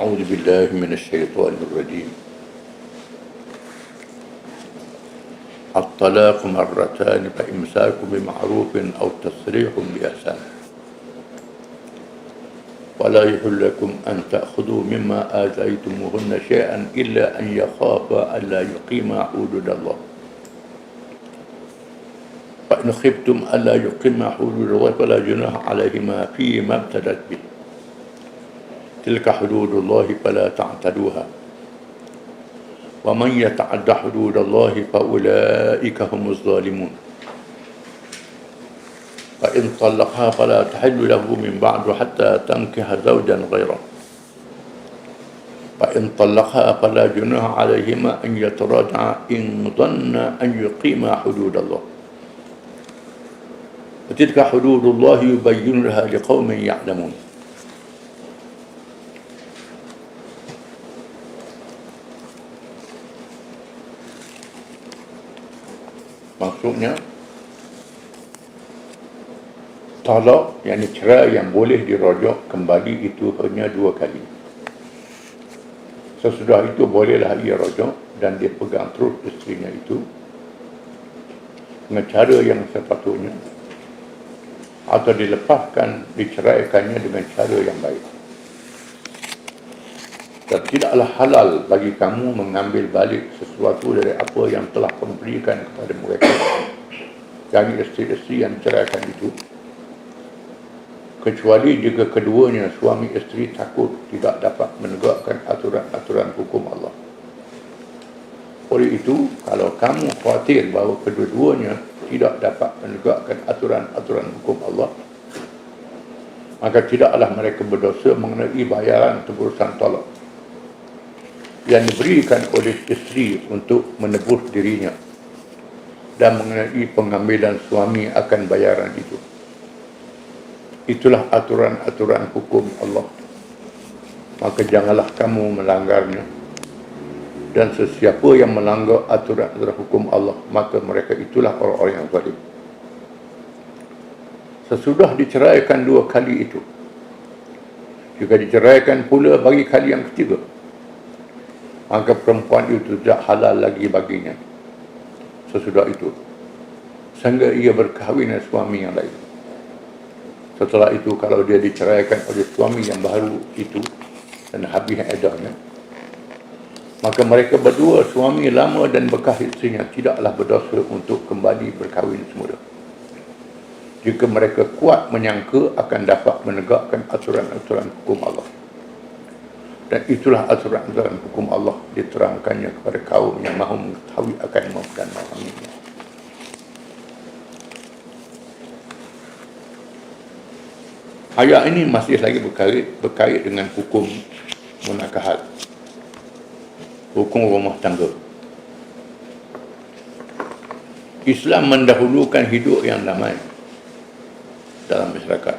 أعوذ بالله من الشيطان الرجيم. الطلاق مرتان فإمساك بمعروف أو تسريح بإحسان ولا يحل لكم أن تأخذوا مما آتيتموهن شيئا إلا أن يخافا ألا يقيما حدود الله فإن خفتم ألا يقيما حدود الله فلا جناح عليهما فيما ابتدت به تلك حدود الله فلا تعتدوها ومن يتعد حدود الله فأولئك هم الظالمون فإن طلقها فلا تحل له من بعد حتى تنكح زوجا غيره فإن طلقها فلا جناح عليهما أن يتراجعا إن ظن أن يقيما حدود الله وتلك حدود الله يبينها لقوم يعلمون. Maksudnya talak, yakni cerai yang boleh dirujuk kembali itu hanya 2 kali. Sesudah itu bolehlah ia rujuk dan dia pegang terus isterinya itu dengan cara yang sepatutnya atau dilepaskan, diceraikannya dengan cara yang baik. Dan tidaklah halal bagi kamu mengambil balik sesuatu dari apa yang telah kamu berikan kepada mereka, dari isteri-isteri yang diceraikan itu, kecuali jika keduanya suami isteri takut tidak dapat menegakkan aturan-aturan hukum Allah. Oleh itu, kalau kamu khawatir bahawa kedua-duanya tidak dapat menegakkan aturan-aturan hukum Allah, maka tidaklah mereka berdosa mengenai bayaran tebusan talak yang diberikan oleh isteri untuk menebus dirinya dan mengenai pengambilan suami akan bayaran itu. Itulah aturan-aturan hukum Allah, maka janganlah kamu melanggarnya. Dan sesiapa yang melanggar aturan-aturan hukum Allah, maka mereka itulah orang-orang yang zalim. Sesudah diceraikan 2 kali itu, jika diceraikan pula bagi kali yang ketiga, maka perempuan itu tidak halal lagi baginya sesudah itu, sehingga ia berkahwin dengan suami yang lain. Setelah itu, kalau dia diceraikan oleh suami yang baru itu dan habis iddahnya, maka mereka berdua, suami lama dan bekas isterinya, tidaklah berdosa untuk kembali berkahwin semula, jika mereka kuat menyangka akan dapat menegakkan aturan-aturan hukum Allah. Dan itulah aturan-aturan hukum Allah, diterangkannya kepada kaum yang mahu mengetahui akan dan memahaminya. Ayat ini masih lagi berkait dengan hukum munakahat, hukum rumah tangga. Islam mendahulukan hidup yang damai dalam masyarakat,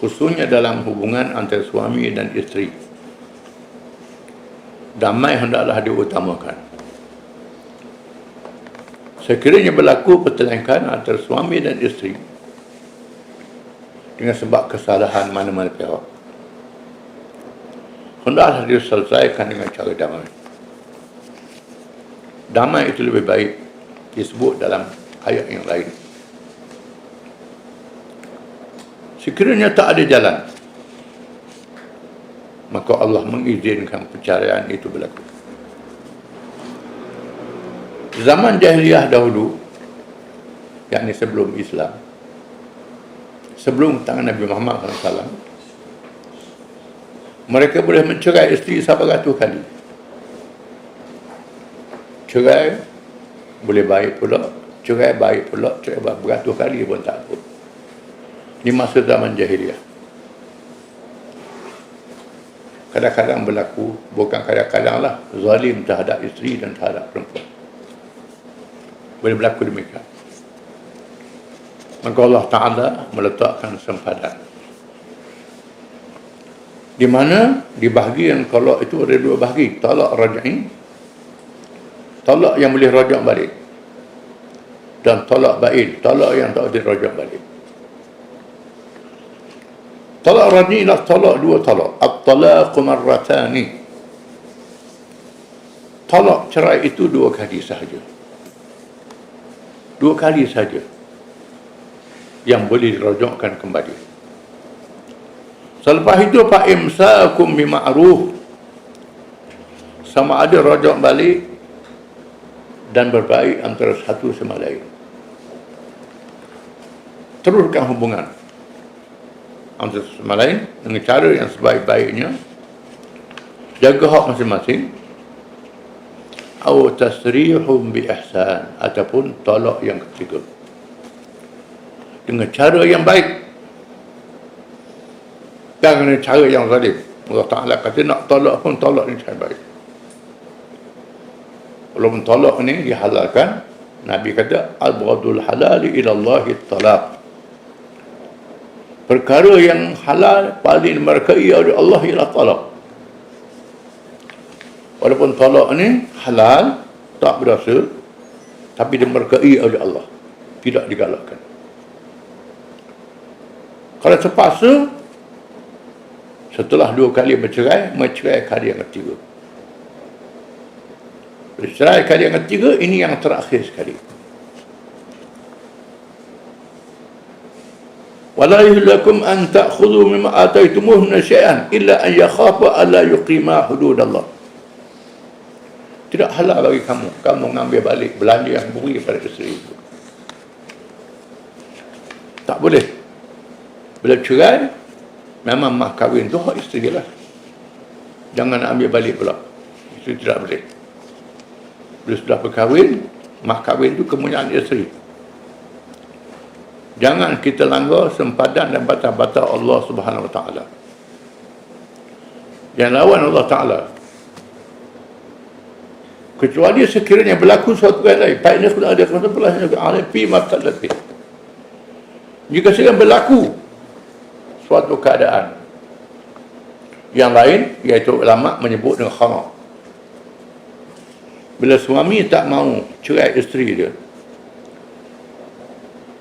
khususnya dalam hubungan antara suami dan isteri. Damai hendaklah diutamakan. Sekiranya berlaku pertelingkahan antara suami dan isteri dengan sebab kesalahan mana-mana pihak, hendaklah diselesaikan dengan cara damai. Damai itu lebih baik disebut dalam ayat yang lain. Sekiranya tak ada jalan, maka Allah mengizinkan perceraian itu berlaku. Zaman jahiliyah dahulu, yakni sebelum Islam, sebelum tangan Nabi Muhammad SAW, mereka boleh mencerai isteri sampai 100 kali. Cerai boleh baik pula, cerai baik pula, cerai beratus kali pun tak apa. Di masa zaman jahiliyah, kadang-kadang berlaku, bukan kadang-kadang lah, zalim terhadap isteri dan terhadap perempuan. Boleh berlaku demikian. Maka Allah Ta'ala meletakkan sempadan, di mana di bahagian talak itu ada 2 bahagi. Talak raj'i, talak yang boleh rajak balik, dan talak ba'in, talak yang tak boleh rajak balik. Talak raj'i ialah talak dua talak. At-talaqu marratani. Talak cerai itu dua kali sahaja. Dua kali saja yang boleh dirojokkan kembali. Selepas itu fa imsakum bima'ruf, sama ada rojok balik dan berbaik antara satu sama lain. Teruskan hubungan antara sama lain dengan cara yang sebaik-baiknya, jaga hak masing-masing. Atau tasrihum bi ihsan, ataupun tolak yang ketiga dengan cara yang baik, jangan dengan cara yang zalim. Allah Ta'ala kata nak tolak pun tolak dengan cara baik. Walaupun tolak ni dihalalkan, Nabi kata abghadul halali ila Allah talaq. Perkara yang halal paling dimarkai oleh Allah ialah talak. Walaupun talak ni halal, tak berasa, tapi dimarkai oleh Allah, tidak digalakkan. Kalau terpaksa, setelah dua kali bercerai, mencerai kali yang ketiga. Bercerai kali yang ketiga, ini yang terakhir sekali. وَلَا يَحِلُّ أَن تَأْخُذُوا مِمَّا آتَيْتُمُوهُنَّ شَيْئًا إِلَّا أَن يَخَافَا أَلَّا يُقِيمَا حُدُودَ اللَّهِ. Tidak halal bagi kamu mengambil balik belanja yang beri pada isteri itu. Tak boleh. Bila cerai, memang mah kahwin tu hak isteri lah. Jangan ambil balik pula. Itu tidak boleh. Bila sudah berkahwin, mah kahwin tu kemuliaan isteri. Jangan kita langgar sempadan dan batas-batas Allah Subhanahu Wa Taala. Yang lawan Allah Taala. Kecuali sekiranya berlaku suatu yang lain. Baiknya sudah ada kata pelahnya fi matalati. Jika sedang berlaku suatu keadaan yang lain, iaitu ulama menyebut dengan khamar. Bila suami tak mau cerai isteri dia,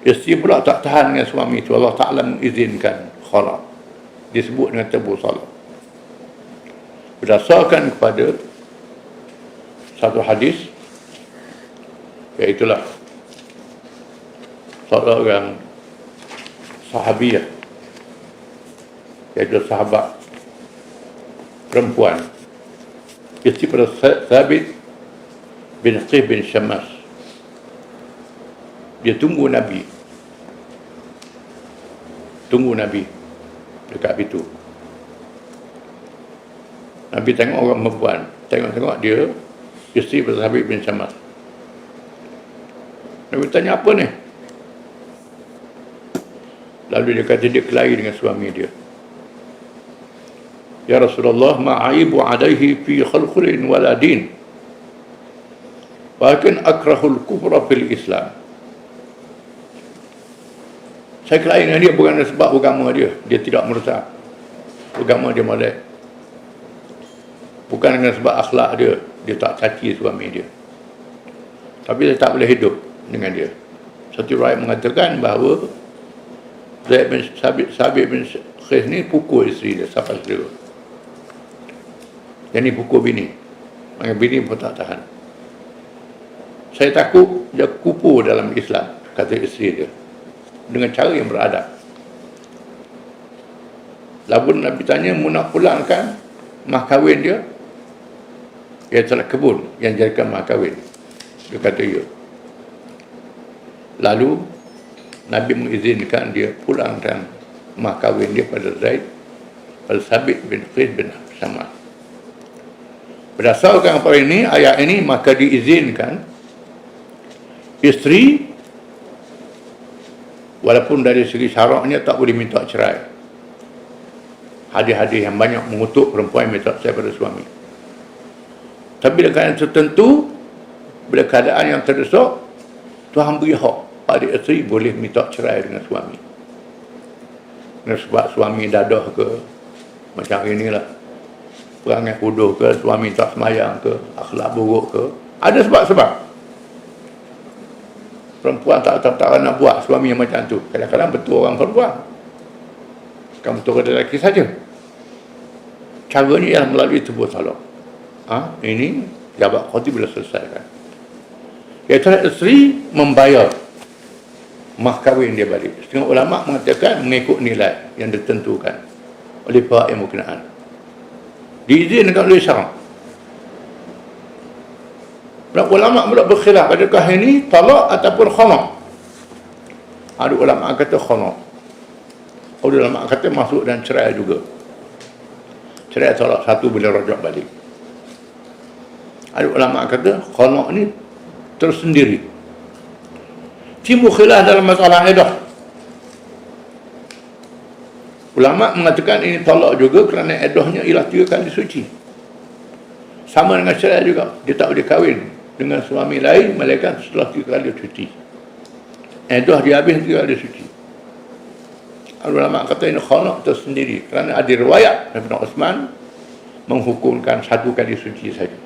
isteri pula tak tahan dengan suami itu, Allah Ta'ala mengizinkan khamar, disebut dengan tebu salah. Berdasarkan kepada satu hadis, iaitulah seorang sahabiah, iaitu sahabat perempuan, isteri pada Thabit bin Qais bin Syammas. Dia tunggu Nabi dekat itu. Nabi tengok orang perempuan, tengok dia, isteri pada Thabit bin Syammas. Nabi tanya, apa ni? Lalu dia kata dia kelahi dengan suami dia. Ya Rasulullah, ma'aibu alaihi fi khalqulin waladin, bahkan akrahul kufra fil Islam. Saya kelahi dengan dia bukan sebab agama dia tidak merosak, agama dia molek. Bukan dengan sebab akhlak dia tak caci suami dia, tapi dia tak boleh hidup dengan dia. Satu riwayat mengatakan bahawa Thabit bin Qais ni pukul isteri dia sampai sedera. Yang ni pukul bini, maka bini pun tak tahan. Saya takut dia kupu dalam Islam, kata isteri dia, dengan cara yang beradab. Lalu Nabi tanya, mu nak pulangkan mah kahwin dia? Ia telah kebun yang jadikan mah kahwin. Dia kata ya. Lalu Nabi mengizinkan dia pulangkan mah kahwin dia pada Zaid al-Thabit bin Qais bin Syammas. Berdasarkan apa ini, ayat ini, maka diizinkan isteri walaupun dari segi syaraknya tak boleh minta cerai. Hadis-hadis yang banyak mengutuk perempuan yang minta cerai pada suami. Tapi bila keadaan tertentu, bila keadaan yang terdesak, Tuhan beri hak pada isteri boleh minta cerai dengan suami. Sebab suami dadah ke, macam inilah, perangai bodoh ke, suami tak semayang ke, akhlak buruk ke, ada sebab-sebab. Perempuan tak nak buat suami yang macam tu. Kadang-kadang betul orang perempuan. kamu tolak lelaki saja. Caranya ialah melalui tubuh talak. Ini jabat khotib bila selesaikan. Iaitu isteri membayar mah kahwin dia balik. Setengah ulama mengatakan mengikut nilai yang ditentukan oleh pihak yang berkenaan. Diizinkan oleh syarak. Ulama pula berkhilaf, adakah ini talak ataupun khalaq? Ada ulama kata khalaq. Ada ulama kata masuk dan cerai juga. Cerai talak satu bila rajak balik. Ada ulama kata khalaq ni tersendiri. Timbul khilaf dalam masalah iddah. Ulama mengatakan ini talak juga kerana iddahnya ialah 3 kali suci. Sama dengan cerai juga, dia tak boleh kahwin dengan suami lain melainkan setelah 3 kali suci. Iddah dia habis 3 kali suci. Ulama kata ini khalaq tersendiri kerana ada riwayat Ibn Uthman menghukumkan 1 kali suci saja.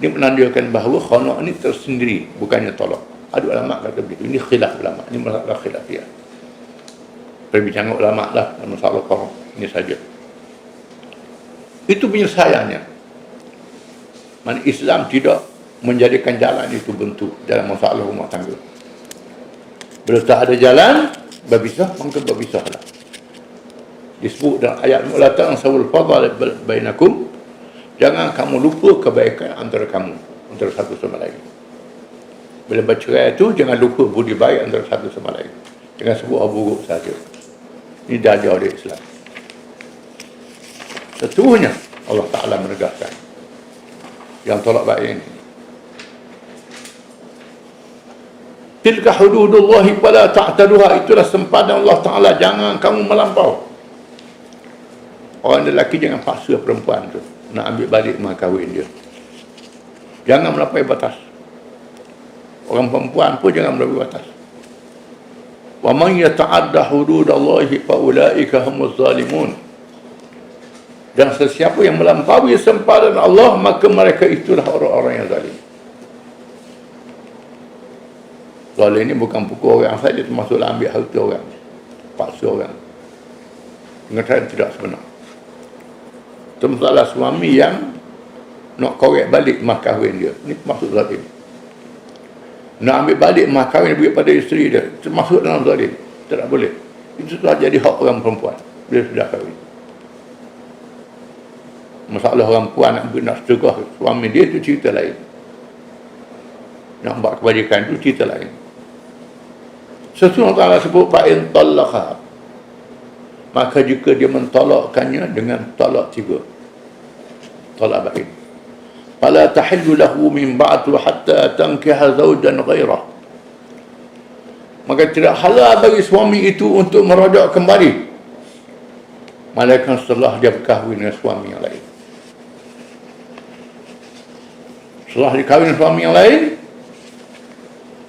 Ini menandakan bahawa khalaq ini tersendiri, bukannya talak. Ada ulama kata begitu. Ini khilaf ulama, ini masalah khilafiyah. Perbincangan ulama lah dalam masalah khalaq ini saja. Itu penyelesaiannya. Mana Islam tidak menjadikan jalan itu bentuk dalam masalah rumah tangga. Bila tak ada jalan, berpisah, maka berpisahlah. Disebut dalam ayat la ta'sawul fadl bainakum, jangan kamu lupa kebaikan antara kamu, antara satu sama lain. Bila bercerai itu, jangan lupa budi baik antara satu sama lain. Jangan sebut buruk saja. Ini darjah oleh Islam. Sesungguhnya Allah Ta'ala menegaskan yang tolak baik ini. Tilka hududullahi fala ta'taduha, itulah sempadan Allah Ta'ala, jangan kamu melampau. Orang lelaki jangan paksa perempuan tu nak ambil balik mah kahwin dia. Jangan melampaui batas. Orang perempuan pun jangan melampaui batas. Wa man yata'adda hududallahi fa ulaika humuz zalimun. Dan sesiapa yang melampaui sempadan Allah, maka mereka itulah orang-orang yang zalim. Zalim ini bukan pukul orang saja, termasuklah ambil harta orang, paksa orang dengan cara tidak sebenar. Itu masalah suami yang nak korek balik mah kahwin dia, ini termasuk zalim. Nak ambil balik mah kahwin bagi pada isteri dia, termasuk dalam zalim. Tidak boleh. Itu sudah jadi hak orang perempuan bila sudah kahwin. Masalah orang puan nak sedekah suami dia, itu cerita lain. Nak buat kebajikan itu cerita lain. Sesungguhnya Allah sebut fa'in talaqha, maka jika dia mentolakkannya dengan talak 3, talak bain, fala tahillu lahu min ba'du hatta tankiha zawjan ghairah, maka tidak halal bagi suami itu untuk merujuk kembali malaikat setelah dia berkahwin dengan suami yang lain. Setelah dikahwin dengan suami yang lain,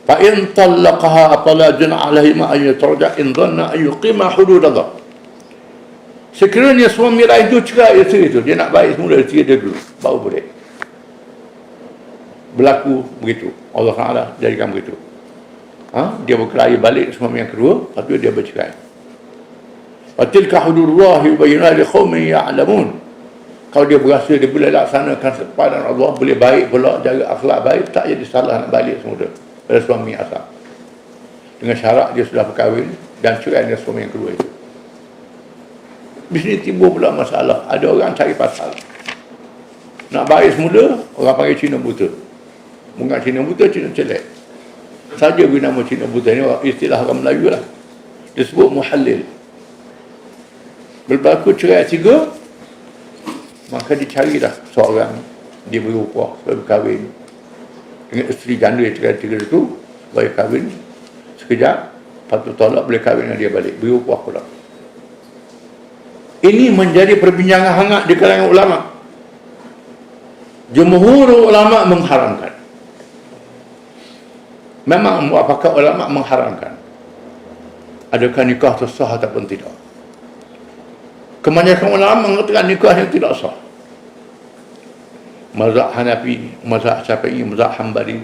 fa in talaqaha fala junah alaihi ma ay tarja in dhanna ay yuqima hududallah. Sekiranya suami lain itu cerai isteri itu, dia nak baik semula isteri dia dulu, baru boleh. Berlaku begitu. Allah Ta'ala jadikan begitu. Dia berkelahi balik suami yang kedua, lepas tu dia bercerai. Wa tilka hududullahi yubayyinha liqaumin ya'lamun. Kalau dia berasa dia boleh laksanakan sepadan Allah, boleh baik pula, jaga akhlak baik, tak jadi salah nak balik semula pada suami asal. Dengan syarat dia sudah berkahwin dan cerai dengan suami yang kedua itu. Di sini timbul pula masalah. Ada orang cari pasal. Nak baik semula, orang panggil Cina buta. Bukan Cina buta, Cina celek. Saja beri nama Cina buta ni, istilah orang Melayu lah. Disebut muhallil. Berlaku cerai 3, maka dicarilah seorang, dia beri upah supaya berkahwin dengan isteri janda yang cerai 3 itu, supaya kahwin sekejap, lepas tu tolak, boleh kahwin dengan dia balik, beri upah pula. Ini menjadi perbincangan hangat di kalangan ulama. Jumhur ulama mengharamkan. Memang apakah ulama mengharamkan? Adakah nikah itu sah ataupun tidak? Kebanyakan ulama mengatakan nikah yang tidak sah. Mazhab Hanafi, mazhab Syafi'i, mazhab Hanbali,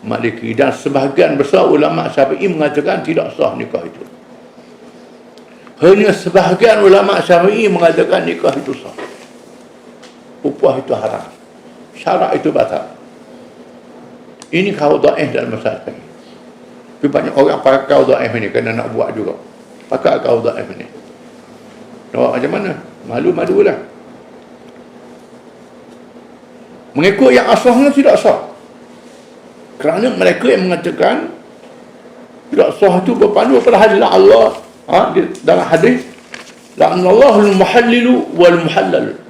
Maliki, dan sebahagian besar ulama Syafi'i mengatakan tidak sah nikah itu. Hanya sebahagian ulama Syafi'i mengatakan nikah itu sah. Upah itu haram. Syarak itu batal. Ini kau dhaif dalam masalah ini. Tapi banyak orang pakai kau dhaif ini kerana nak buat juga. Pakai kau dhaif ini. Nak macam mana? Malu-malu lah. Mengikut yang asasnya tidak sah. Kerana mereka yang mengatakan tidak sah itu berpandu pada hadis Allah. Dalam hadis, la'anallahul muhallilu wal muhallal.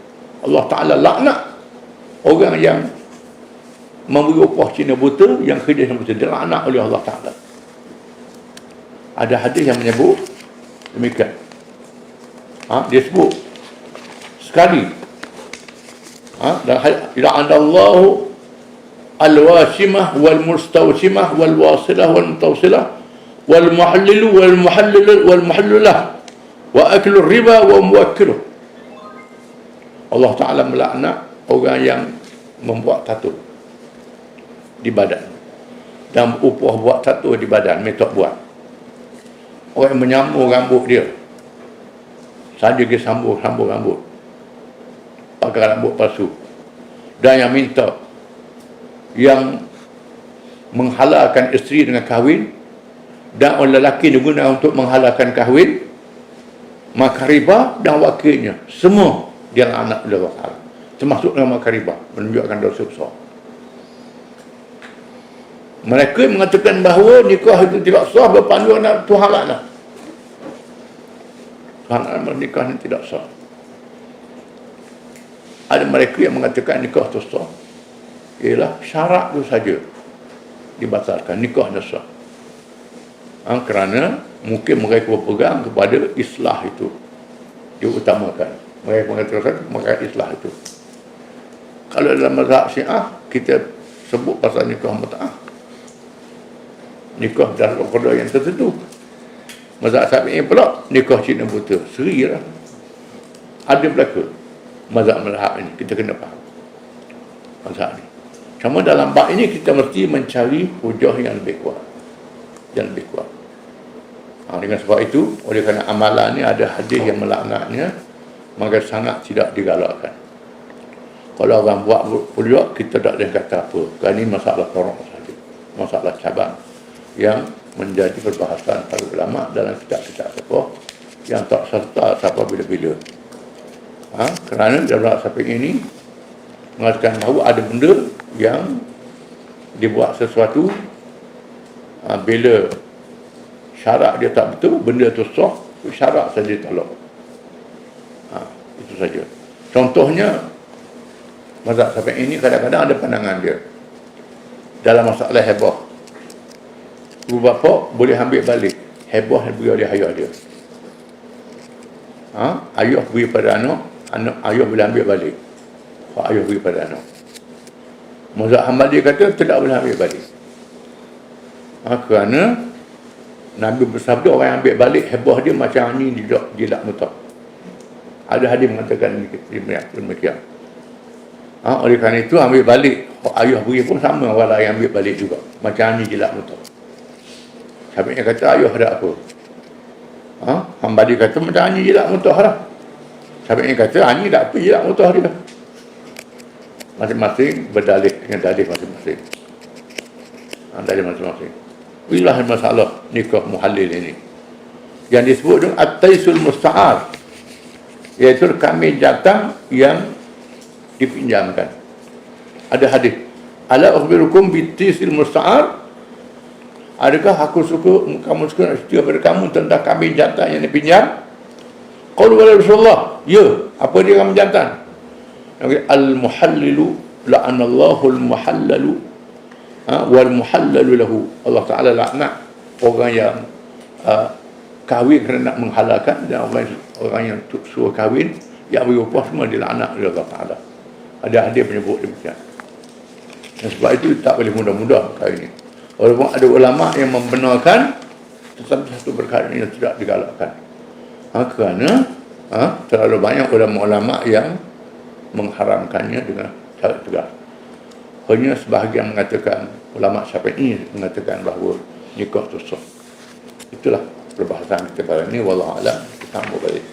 Allah Ta'ala laknat orang yang memberi upah Cina buta, yang kerja Cina buta, dia laknat oleh Allah Ta'ala. Ada hadis yang menyebut demikian. Dia sebut sekali. La'anallahu al-wasimah wal mustawsimah wal wasilah wal mutawsilah wal muhallilu wal muhallilah wa aklu riba wa muwakkiluh. Allah Ta'ala melaknat orang yang membuat tattoo di badan dan upah buat tattoo di badan, metok buat. Orang yang menyambung rambut dia, saja dia sambung rambut, pakai rambut palsu, dan yang minta yang menghalalkan isteri dengan kahwin, dan orang lelaki digunakan untuk menghalalkan kahwin, maka riba dan wakilnya semua dia anak oleh Allah Ta'ala, termasuk dalam maka riba, menunjukkan dosa besar. Mereka mengatakan bahawa nikah itu tidak sah berpandu dengan Tuhan laknat. Tuhan laknat nikah ini tidak sah. Ada mereka yang mengatakan nikah itu sah, ialah syarat itu saja dibatalkan, nikah itu sah. Kerana mungkin mereka berpegang kepada islah itu diutamakan. Mereka mengatakan maka islah itu. Kalau dalam mazhab Syiah kita sebut pasal nikah mut'ah, nikah dalam qada yang tertentu. Mazhab Syafi'i pula nikah Cina buta, seri lah. Ada berlaku mazhab ini, kita kena faham mazhab ni. Cuma dalam bab ini kita mesti mencari hujah yang lebih kuat, yang lebih kuat. Dengan sebab itu, oleh kerana amalan ni ada hadis yang melaknatnya, maka sangat tidak digalakkan. Kalau orang buat pula, kita tak boleh kata apa. Kerana ini masalah korok saja, masalah cabang yang menjadi perbahasan para ulama dalam kitab-kitab fiqh yang tak serta siapa bila-bila. Kerana dalam sampai ini mengatakan bahawa ada benda yang dibuat sesuatu, bila syarat dia tak betul, benda tu sah, syarat saja tolak. Itu saja. Contohnya, mazhab sampai ini kadang-kadang ada pandangan dia dalam masalah heboh. Ibu bapa boleh ambil balik heboh yang beri oleh ayah dia. Ayah beri pada anak, ayah boleh ambil balik. Ayah beri pada anak. Mazhab Hambali kata tidak boleh ambil balik. Kerana Nabi bersabda orang yang ambil balik heboh dia macam ni jilat mutak. Ada hadis mengatakan demikian. Oleh kerana itu ambil balik ayah beri pun sama, walau yang ambil balik juga macam ni jilat mutak. Habisnya kata ayah ada apa? Hambali kata macam ni jilat mutak lah. Habisnya kata ni tak apa jilat mutak dia. Masing-masing berdalih dengan dalih masing-masing. Dalih masing-masing. Inilah masalah nikah muhallil ini yang disebut dengan at-taisul musta'ar, iaitu kambing jantan yang dipinjamkan. Ada hadis, ala ukhbirukum bitisil musta'ar, adakah kamu suka cerita kepada kamu tentang kambing jantan yang dipinjam? Qalu wala Rasulullah, ya, apa dia kambing jantan? Al-muhallilu la'anallahu al-muhallalu wal muhallalu lahu. Allah Ta'ala laknat orang yang kahwin kerana nak menghalalkan, dan orang yang suruh kahwin yang berupah semua dilaknat oleh Allah Ta'ala. Ada hadis menyebut demikian. Dan sebab itu tak boleh mudah-mudah perkara ini. Walaupun ada ulama yang membenarkan, tetapi satu perkara ini yang tidak digalakkan. Kerana terlalu banyak ulama-ulama yang mengharamkannya dengan cara tegas. Hanya sebahagian mengatakan, ulama Syafi'i mengatakan bahawa nikah itu sah. Itulah perbahasan kita kali ini. Wallahu a'lam. sambung balik.